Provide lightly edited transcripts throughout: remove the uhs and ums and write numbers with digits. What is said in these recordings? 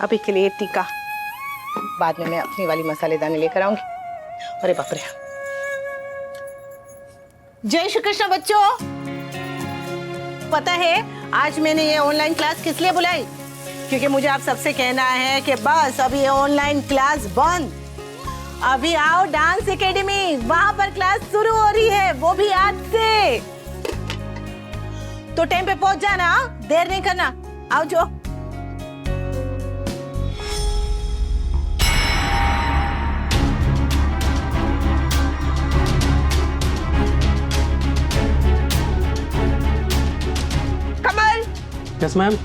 अभी के लिए टीका, बाद में मैं अपनी वाली मसालेदानी लेकर आऊंगी। अरे बाप रे। जय श्री कृष्ण बच्चों। पता है आज मैंने ये ऑनलाइन क्लास किस लिए बुलाई? क्योंकि मुझे आप सबसे कहना है कि बस अभी ये ऑनलाइन क्लास बंद। अभी आओ डांस एकेडमी, वहां पर क्लास शुरू हो रही है, वो भी आज से। तो टाइम पे पहुंच जाना, देर नहीं करना। आओ जो। कमल, यस मैम।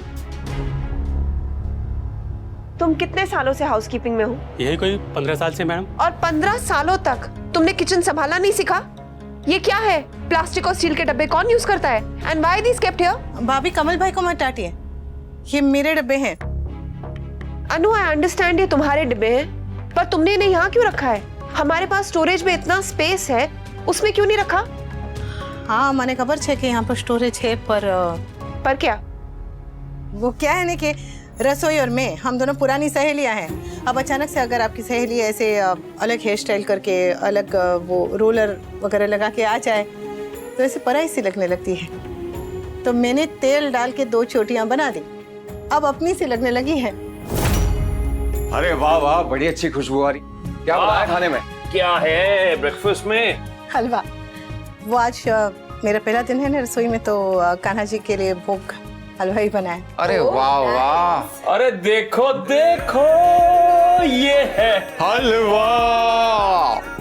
तुम कितने सालों से हाउसकीपिंग में हो? यही कोई 15 साल से मैडम। और 15 सालों तक तुमने किचन संभालना नहीं सीखा? ये क्या है? प्लास्टिक और स्टील के डब्बे कौन यूज करता है? And why this kept here? भाभी कमल भाई को मत डांटिए, ये मेरे डब्बे हैं। अनु, आई अंडरस्टैंड ये तुम्हारे डब्बे हैं, पर तुमने इन्हें यहाँ क्यों रखा है? हमारे पास स्टोरेज में इतना स्पेस है, उसमें क्यों नहीं रखा? हाँ मैंने खबर है कि यहाँ पर स्टोरेज है, पर क्या? वो क्या है ना कि रसोई और मैं, हम दोनों पुरानी सहेलियां हैं। अब अचानक से अगर आपकी सहेली ऐसे अलग हेयर स्टाइल करके, अलग वो रोलर वगैरह लगा के आ जाए तो ऐसे पराई सी लगने लगती है। तो मैंने तेल डाल के 2 चोटियां बना दी, अब अपनी सी लगने लगी है। अरे वाह वाह, बड़ी अच्छी खुशबू आ रही। क्या बनाया खाने में? क्या है ब्रेकफास्ट में? हलवा। वो आज मेरा पहला दिन है ना रसोई में, तो कान्हा जी के लिए भोग हलवा ही बनाया। अरे वाह वाह। अरे देखो देखो, ये है हलवा।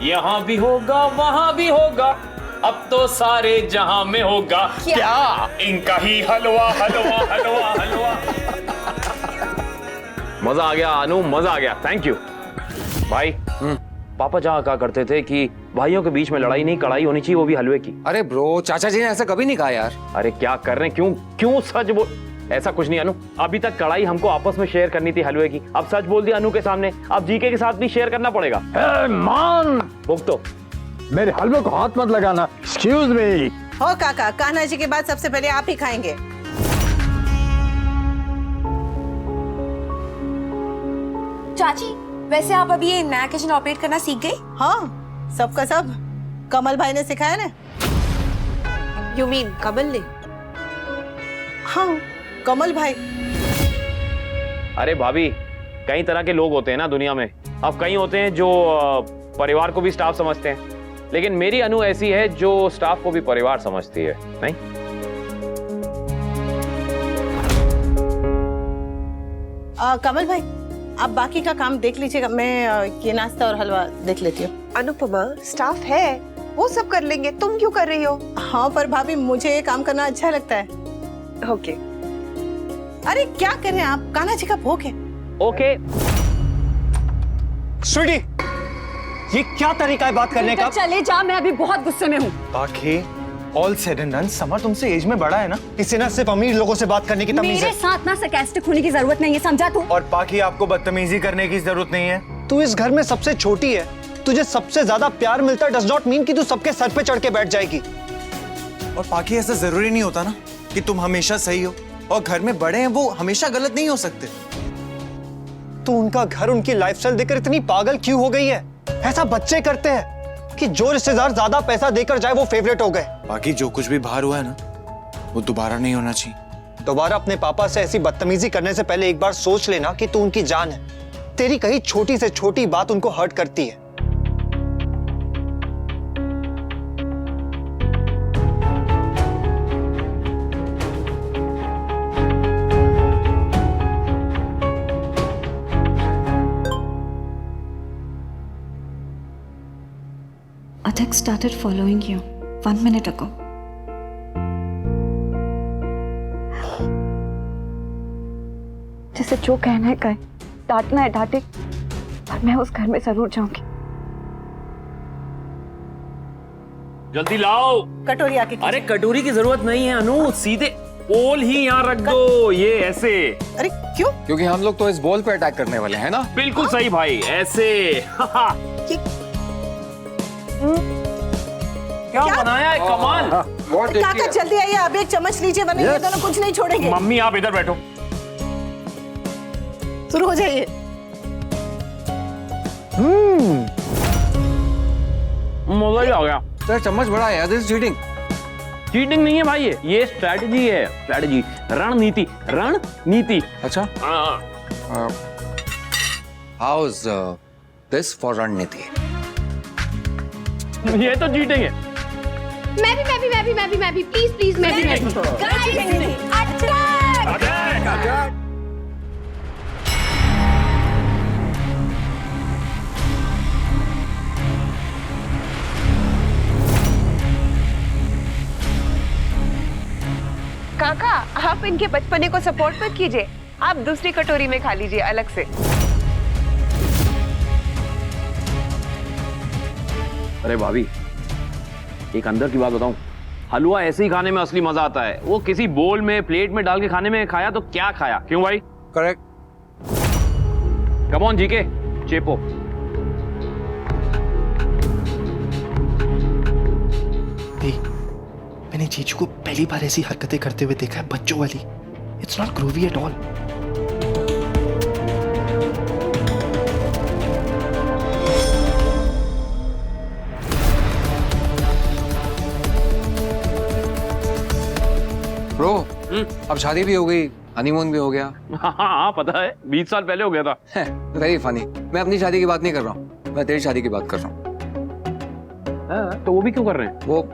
यहाँ भी होगा वहाँ भी होगा, अब तो सारे जहाँ में होगा। क्या इनका ही हलवा हलवा हलवा हलवा। मजा आ गया अनु, मजा आ गया। थैंक यू भाई। पापा जहाँ कहा करते थे कि भाइयों के बीच में लड़ाई नहीं कड़ाई होनी चाहिए, वो भी हलवे की। अरे ब्रो, चाचा जी ने ऐसा कभी नहीं कहा यार। अरे क्या कर रहे हैं, क्यों क्यों सच बोल। ऐसा कुछ नहीं अनु, अभी तक कड़ाई हमको आपस में शेयर करनी थी हलवे की, अब सच बोल दिया अनु के सामने, अब जीके के साथ भी शेयर करना पड़ेगा। मान, भुगतो। मेरे हलवे को हाथ मत लगाना। Excuse me. हो काका, कान्हा जी के बाद सबसे पहले आप ही खाएंगे। चाची, वैसे आप अभी ये नया किचन ऑपरेट करना सीख गई? हाँ, सबका सब कमल भाई ने सिखाया ना। यू मीन कमल ने? हाँ, कमल भाई। अरे भाभी, कई तरह के लोग होते हैं ना दुनिया में। अब कई होते हैं जो परिवार को भी स्टाफ समझते हैं, लेकिन मेरी अनु ऐसी है जो स्टाफ को भी परिवार समझती है। नहीं कमल भाई, आप बाकी का काम देख लीजिएगा, मैं ये नाश्ता और हलवा देख लेती हूँ। अनुपमा, स्टाफ है, वो सब कर लेंगे, तुम क्यों कर रही हो? हाँ पर भाभी, मुझे ये काम करना अच्छा लगता है। ओके। अरे क्या कर रहे हैं आप? कान्हा जी का भोग है। ओके। स्वीटी, ये क्या तरीका है बात करने का? चले जा, मैं अभी बहुत गुस्से में हूँ। बाकी all said and done, summer तुमसे एज में बड़ा है ना, इसे ना सिर्फ अमीर लोगों से बात करने की तमीज है। मेरे साथ ना सरकास्टिक होने की जरूरत नहीं है, समझा तू? और बाकी आपको बदतमीजी करने की जरूरत नहीं है। तू इस घर में सबसे छोटी है, तुझे सबसे ज्यादा प्यार मिलता डज नॉट मीन कि तू सबके सर पे चढ़ के बैठ जाएगी। और बाकी ऐसा जरूरी नहीं होता ना कि तुम हमेशा सही हो, और घर में बड़े हैं वो हमेशा गलत नहीं हो सकते। तू उनका घर, उनकी लाइफस्टाइल देखकर इतनी पागल क्यों हो गई है? ऐसा बच्चे करते हैं कि जो रिश्तेदार ज्यादा पैसा देकर जाए वो फेवरेट हो गए। बाकी जो कुछ भी बाहर हुआ है ना, वो दोबारा नहीं होना चाहिए। दोबारा अपने पापा से ऐसी बदतमीजी करने से पहले एक बार सोच लेना कि तू उनकी जान है। तेरी कहीं छोटी से छोटी बात उनको हर्ट करती है। Athak started following you 1 minute ago. जिसे जो कहना है कहे, डांटना है डांटे, पर मैं उस घर में जरूर जाऊंगी। जल्दी लाओ कटोरी आके। अरे कटोरी की जरूरत नहीं है अनु, सीधे बोल ही यहाँ रख दो, ये ऐसे। अरे क्यों? क्योंकि हम लोग तो इस बॉल पे अटैक करने वाले हैं ना। बिल्कुल सही भाई, ऐसे। क्या बनाया है कमाल। काका जल्दी आइए, अब एक चम्मच लीजिए, वरना ये दोनों कुछ नहीं छोड़ेंगे। मम्मी आप इधर बैठो। शुरू हो जाइए। मजा ही आ गया। सर चम्मच बड़ा है, दिस चीटिंग। चीटिंग नहीं है भाई, ये स्ट्रैटेजी है, स्ट्रैटेजी, रणनीति, रणनीति। अच्छा, हाउ इज दिस फॉर रणनीति? ये तो चीटिंग है। मैं भी प्लीज मैं भी गाइस अटैक। काका, आप इनके बचपने को सपोर्ट मत कीजिए, आप दूसरी कटोरी में खा लीजिए अलग से। अरे भाभी, एक अंदर की बात बताऊं, हलवा ऐसे ही खाने में असली मजा आता है। वो किसी बोल में, प्लेट में डाल के खाने में खाया तो क्या खाया, क्यों भाई? करेक्ट। कम ऑन जीके, चेपो। मैंने जीजू को पहली बार ऐसी हरकतें करते हुए देखा है, बच्चों वाली। It's not groovy at all. Bro, अब शादी भी हो गई, हनीमून भी हो गया। हाँ पता है, 20 साल पहले हो गया था। Very funny. मैं अपनी शादी की बात नहीं कर रहा हूँ, मैं तेरी शादी की बात कर रहा हूँ। तो वो भी क्यों कर रहे हैं? वो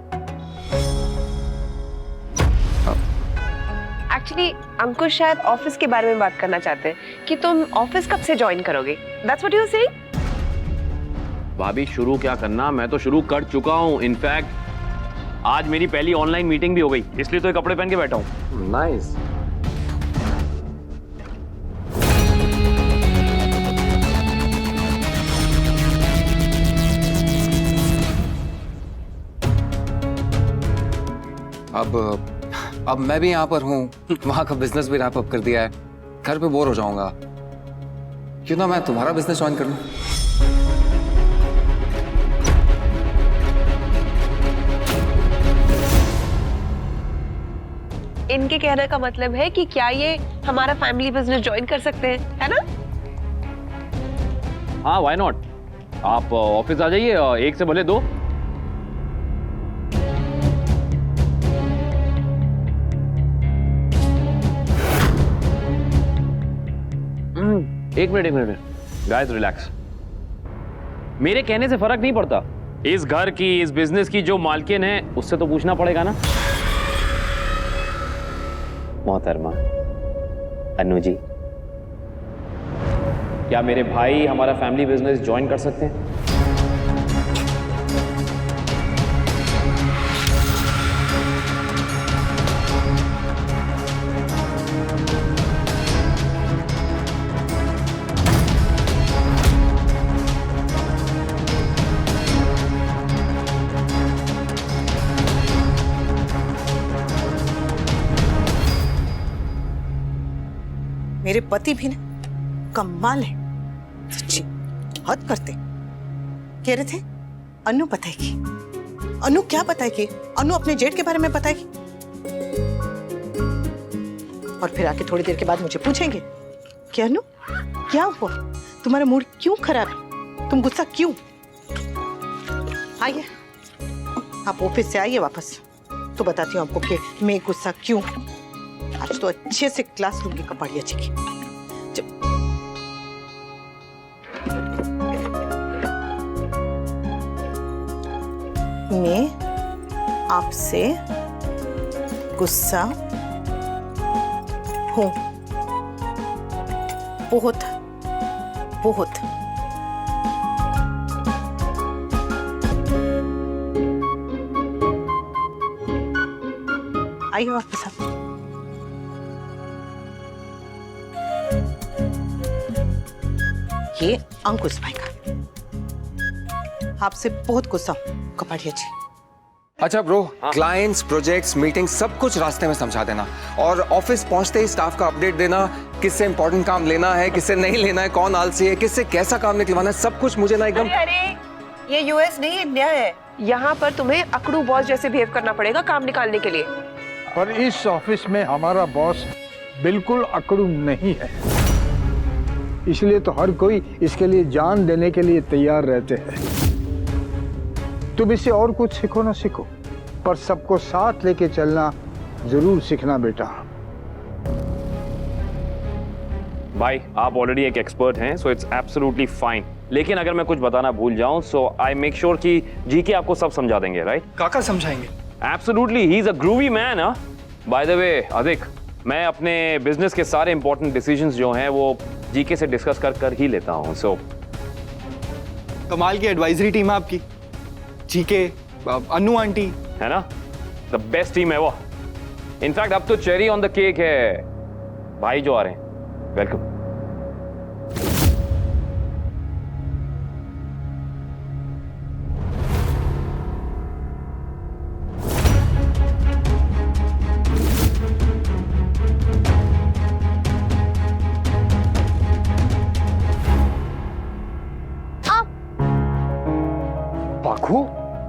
एक्चुअली अंकुश शायद ऑफिस के बारे में बात करना चाहते हैं कि तुम ऑफिस कब से ज्वाइन करोगे। That's what you saying? भाभी शुरू क्या करना, मैं तो शुरू कर चुका हूँ। इनफैक्ट आज मेरी पहली ऑनलाइन मीटिंग भी हो गई, इसलिए तो ये कपड़े पहन के बैठा हूँ। नाइस। अब मैं भी यहाँ पर हूँ, वहाँ का बिजनेस भी रैप अप कर दिया है, घर पे बोर हो जाऊंगा, क्यों ना मैं तुम्हारा बिजनेस ज्वाइन कर लूँ? इनके कहने का मतलब है कि क्या ये हमारा फैमिली बिजनेस ज्वाइन कर सकते हैं, है ना? हाँ, व्हाई नॉट। आप ऑफिस आ जाइए, 1 से भले 2। एक मिनट गाइस, रिलैक्स। मेरे कहने से फर्क नहीं पड़ता। इस घर की, इस बिजनेस की जो मालकिन है, उससे तो पूछना पड़ेगा ना। मोहतरमा अनु जी, क्या मेरे भाई हमारा फैमिली बिजनेस ज्वाइन कर सकते हैं? मेरे पति भी ना कमाल है, सच्ची हद करते। कह रहे थे अनु बताएगी, अनु क्या बताएगी? अनु अपने जेठ के बारे में बताएगी, और फिर आके थोड़ी देर के बाद मुझे पूछेंगे कि अनु क्या हुआ, तुम्हारा मूड क्यों खराब है, तुम गुस्सा क्यों? आइए, आप ऑफिस से आइए वापस, तो बताती हूँ आपको कि मैं गुस्सा क्यों। आज तो अच्छे से क्लास लूंगी कपाड़िया जी की। मैं आपसे गुस्सा हूं, बहुत बहुत। आइए वापस आप। ये अंकुश भाई का, आपसे बहुत गुस्सा हूं कपाड़िया जी। अच्छा ब्रो, क्लाइंट्स, प्रोजेक्ट्स, मीटिंग सब कुछ रास्ते में समझा देना, और ऑफिस पहुंचते ही स्टाफ का अपडेट देना, किससे इंपॉर्टेंट काम लेना है, किससे नहीं लेना है, कौन आलसी है, किससे कैसा काम निकलवाना है, सब कुछ मुझे ना एकदम। अरे ये यूएस नहीं, इंडिया है। यहाँ पर तुम्हें अकड़ू बॉस जैसे बिहेव करना पड़ेगा काम निकालने के लिए। पर इस ऑफिस में हमारा बॉस बिल्कुल अकड़ू नहीं है। इसलिए तो हर कोई इसके लिए जान देने के लिए तैयार रहते हैं। तुम इससे और कुछ सीखो ना सीखो, पर सबको साथ लेके चलना जरूर सीखना बेटा। भाई आप ऑलरेडी एक एक्सपर्ट हैं, सो इट्स एब्सोल्युटली फाइन। लेकिन अगर मैं कुछ बताना भूल जाऊं सो आई मेक श्योर कि जीके आपको सब समझा देंगे, राइट? काका समझाएंगे। Absolutely, he is a groovy man. By the way अधिक, मैं अपने बिजनेस के सारे इंपॉर्टेंट डिसीजंस जो हैं वो जीके से डिस्कस कर ही लेता हूं। सो कमाल की एडवाइजरी टीम है आपकी, जीके, अनु आंटी, है ना, the best team ever. In fact अब तो चेरी ऑन द केक है भाई जो आ रहे हैं। वेलकम। पाखू,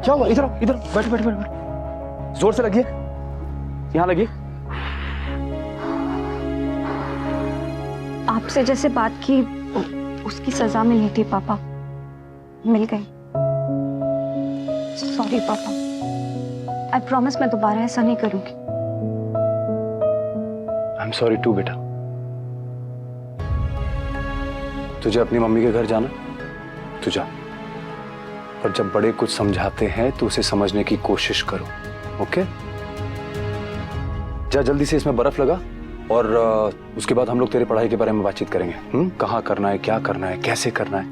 क्या हुआ? इधर इधर बैठ बैठ बैठ बैठ, जोर से लगिए, यहाँ लगिए। आपसे जैसे बात की उसकी सजा मिलनी थी पापा, मिल गई। सॉरी पापा, आई प्रॉमिस मैं दोबारा ऐसा नहीं करूंगी। आई एम सॉरी टू बेटा। तुझे अपनी मम्मी के घर जाना, तू जा, और जब बड़े कुछ समझाते हैं तो उसे समझने की कोशिश करो, ओके? जा जल्दी से इसमें बर्फ लगा, और उसके बाद हम लोग तेरे पढ़ाई के बारे में बातचीत करेंगे। कहाँ करना है, क्या करना है, कैसे करना है।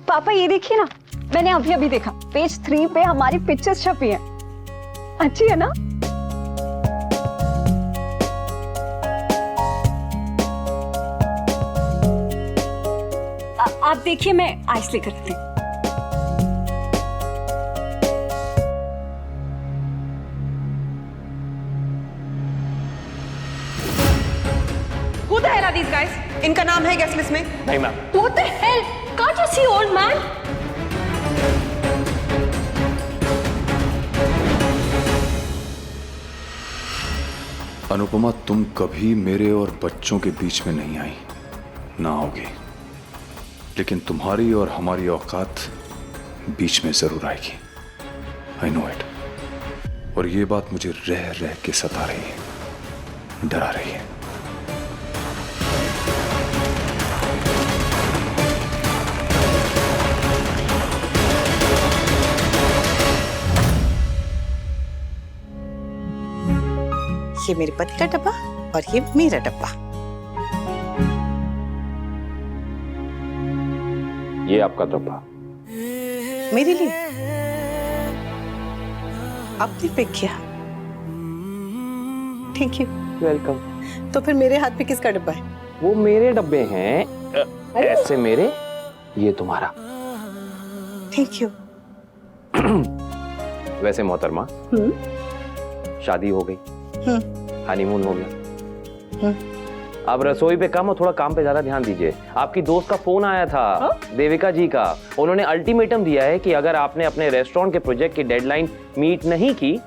पापा ये देखिए ना, मैंने अभी अभी देखा, पेज 3 पे हमारी पिक्चर्स छपी हैं। अच्छी है ना? आप देखिए, मैं आइस लेकर आती हूँ। Who the hell are these guys? इनका नाम है गेस्ट लिस्ट में? नहीं ma'am. What the hell? Can't you see, old man? Anupama, तुम कभी मेरे और बच्चों के बीच में नहीं आई, ना आओगी, लेकिन तुम्हारी और हमारी औकात बीच में जरूर आएगी। I know it. और ये बात मुझे रह रह के सता रही है, डरा रही है। ये मेरे पति का डब्बा और ये मेरा डब्बा। ये आपका डब्बा मेरे लिए आपने पिक किया, थैंक यू। वेलकम। तो फिर मेरे हाथ में किसका डब्बा है? वो मेरे डब्बे हैं, ऐसे मेरे, ये तुम्हारा। Thank you. वैसे मोहतरमा, शादी हो गई, हनीमून हो गया, अब रसोई पे कम और थोड़ा काम पे ज्यादा ध्यान दीजिए। आपकी दोस्त का फोन आया था, देविका जी का। उन्होंने अल्टीमेटम दिया है कि अगर आपने अपने रेस्टोरेंट के प्रोजेक्ट की डेडलाइन मीट नहीं की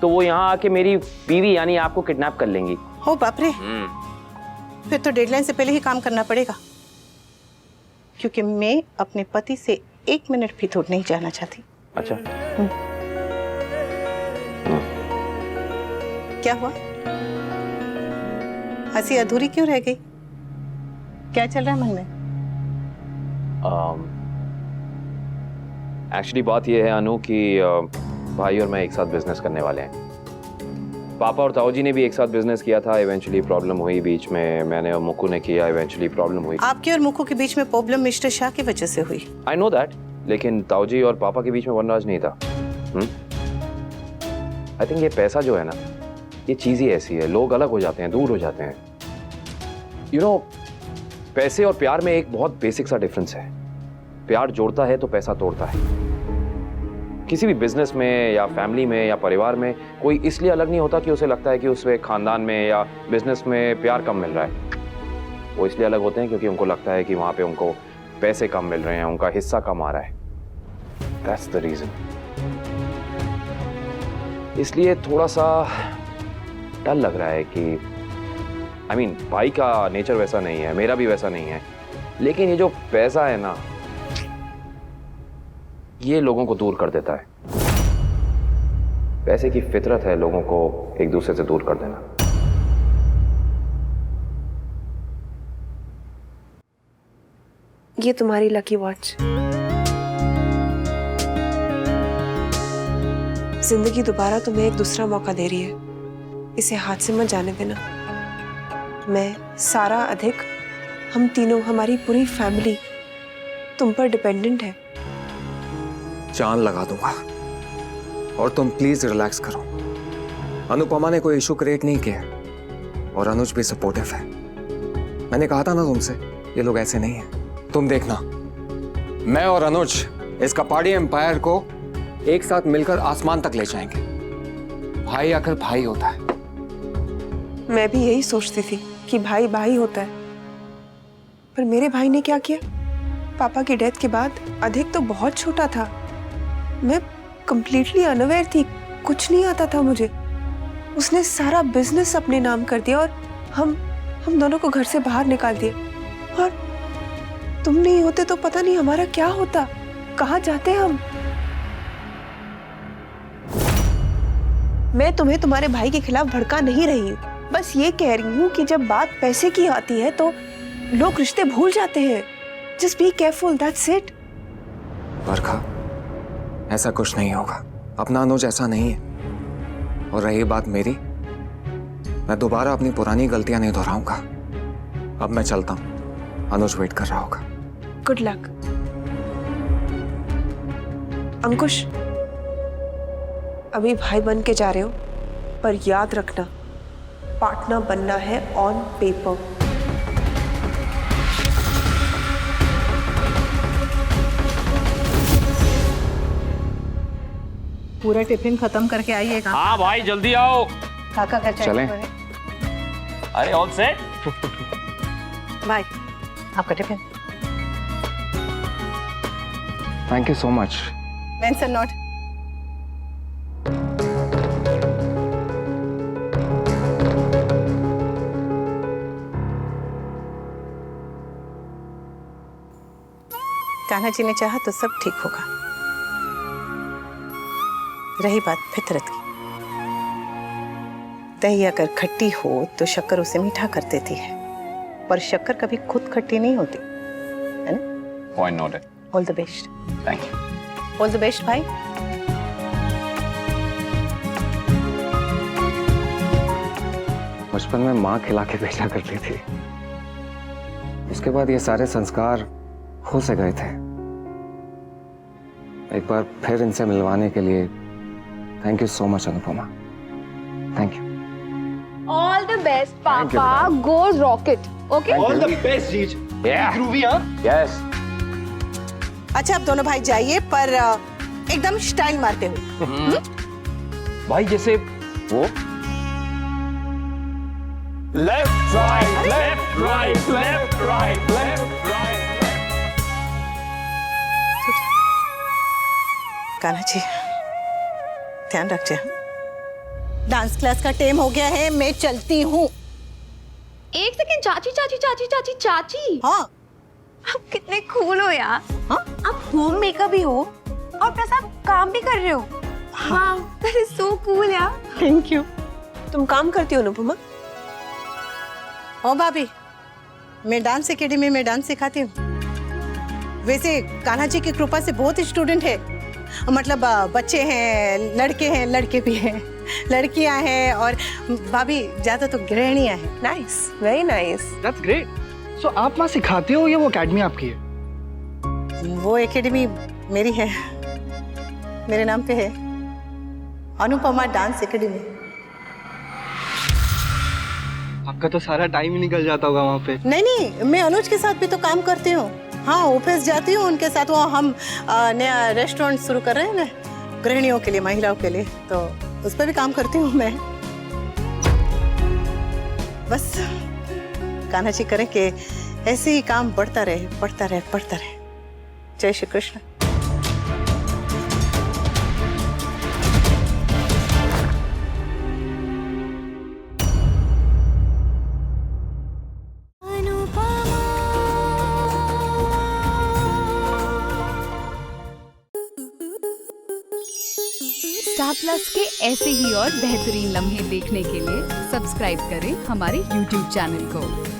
तो वो यहाँ आके मेरी बीवी यानी आपको किडनैप कर लेंगी। हो बाप रे, फिर तो डेडलाइन से पहले ही काम करना पड़ेगा, क्योंकि मैं अपने पति से 1 मिनट भी दूर नहीं जाना चाहती। अच्छा, क्या हुआ? हंसी अधूरी क्यों रह गई? क्या चल रहा है मन में? एक्चुअली बात यह है अनु कि भाई और मैं एक साथ बिजनेस करने वाले हैं। पापा और ताऊ जी ने भी एक साथ बिजनेस किया था, इवेंचुअली प्रॉब्लम हुई बीच में, मैंने और मुक्कू ने किया, इवेंचुअली प्रॉब्लम हुई। आपके और मुक्कू के बीच में प्रॉब्लम मिस्टर शाह की वजह से हुई। आई नो दैट, लेकिन ताऊ जी और पापा के बीच में वनराज नहीं था। आई थिंक ये पैसा जो है ना, ये चीज ही ऐसी है, लोग अलग हो जाते हैं, दूर हो जाते हैं। यू नो, पैसे और प्यार में एक बहुत बेसिक सा डिफरेंस है। प्यार जोड़ता है तो पैसा तोड़ता है। किसी भी बिजनेस में या फैमिली में या परिवार में कोई इसलिए अलग नहीं होता कि उसे लगता है कि उसे खानदान में या बिजनेस में प्यार कम मिल रहा है। वो इसलिए अलग होते हैं क्योंकि उनको लगता है कि वहां पे उनको पैसे कम मिल रहे हैं, उनका हिस्सा कम आ रहा है। That's the reason. इसलिए थोड़ा सा डर लग रहा है कि भाई का नेचर वैसा नहीं है, मेरा भी वैसा नहीं है, लेकिन ये जो पैसा है ना, ये लोगों को दूर कर देता है। पैसे की फितरत है लोगों को एक दूसरे से दूर कर देना। ये तुम्हारी लकी वॉच। जिंदगी दोबारा तुम्हें एक दूसरा मौका दे रही है, इसे हाथ से मत जाने देना। मैं, सारा, अधिक, हम तीनों, हमारी पूरी फैमिली तुम पर डिपेंडेंट है। जान लगा दूंगा और तुम प्लीज रिलैक्स करो। अनुपमा ने कोई इशू क्रिएट नहीं किया और अनुज भी सपोर्टिव है। मैंने कहा था ना तुमसे, ये लोग ऐसे नहीं है। तुम देखना, मैं और अनुज इस कपाड़ी एम्पायर को एक साथ मिलकर आसमान तक ले जाएंगे। भाई आकर भाई होता है। मैं भी यही सोचती थी कि भाई भाई होता है, पर मेरे भाई ने क्या किया? पापा की डेथ के बाद अधिक तो बहुत छोटा था। मैं कंप्लीटली अनअवेयर थी, कुछ नहीं आता था मुझे। उसने सारा बिजनेस अपने नाम कर दिया और हम दोनों को घर से बाहर निकाल दिया। और तुम नहीं होते तो पता नहीं हमारा क्या होता, कहाँ जाते हम। मैं तुम्हें तुम्हारे भाई के खिलाफ भड़का नहीं रही हूँ, बस ये कह रही हूँ कि जब बात पैसे की आती है तो लोग रिश्ते भूल जाते हैं। Just be careful, that's it. Barkha, ऐसा कुछ नहीं होगा। अपना अनुज ऐसा नहीं है। और रही बात मेरी, मैं दोबारा अपनी पुरानी गलतियां नहीं दोहराऊंगा। अब मैं चलता हूं, अनुज वेट कर रहा होगा। Good luck. अंकुश, अभी भाई बन के जा रहे हो, पर याद रखना पार्टनर बनना है ऑन पेपर। पूरा टिफिन खत्म करके आइएगा। हाँ भाई जल्दी आओ। काका का चाय चलें। अरे ऑल सेट। भाई आपका tiffin. Thank you so much. Mention not. Kanha ji ने चाहा तो सब ठीक होगा। रही बात फितरत की, दही अगर खट्टी हो तो शक्कर उसे मीठा कर देती है, पर शक्कर कभी खुद खट्टी नहीं होती, है ना? Point noted. All the best. Thank you. All the best भाई। बचपन में माँ खिला के भेजा करती थी, उसके बाद ये सारे संस्कार हो से गए थे। एक बार फिर इनसे मिलवाने के लिए thank you so much Anupama. Thank you. All the best पापा, go rocket. Okay, all the best जीज। ध्रुवी, हाँ? यस। अच्छा आप दोनों भाई जाइए, पर एकदम स्टाइल मारते हुए। भाई जैसे वो left right left right left right left right. Kanha ji ध्यान रखिए। डांस क्लास का टाइम हो गया है, मैं चलती हूँ। एक सेकंड, चाची चाची चाची चाची चाची। हाँ आप कितने कूल हो यार। हाँ? आप होम मेकर भी हो और प्लस आप काम भी कर रहे हो। हाँ, दैट इज सो कूल यार। Thank you. तुम काम करती हो अनुपमा? ओ भाभी, मैं डांस एकेडमी में डांस सिखाती हूँ। वैसे कान्हा जी की कृपा से बहुत स्टूडेंट है, मतलब बच्चे हैं, लड़के भी हैं, लड़कियां हैं, और भाभी ज्यादा तो गृहिणियां हैं। Nice, very nice. That's great. So आप वहाँ सिखाते हो या वो एकेडमी आपकी है? वो एकेडमी मेरी है, मेरे नाम पे है, अनुपमा डांस एकेडमी। आपका तो सारा टाइम ही निकल जाता होगा वहाँ पे। नहीं, मैं अनुज के साथ भी तो काम करती हूँ। हाँ, ऑफिस जाती हूँ उनके साथ। वो हम नया रेस्टोरेंट शुरू कर रहे हैं ना, गृहिणियों के लिए, महिलाओं के लिए, तो उस पर भी काम करती हूँ मैं। बस कान्हा जी करें कि ऐसे ही काम बढ़ता रहे, बढ़ता रहे, बढ़ता रहे। जय श्री कृष्ण। स्टार प्लस के ऐसे ही और बेहतरीन लम्हे देखने के लिए सब्सक्राइब करें हमारे YouTube चैनल को।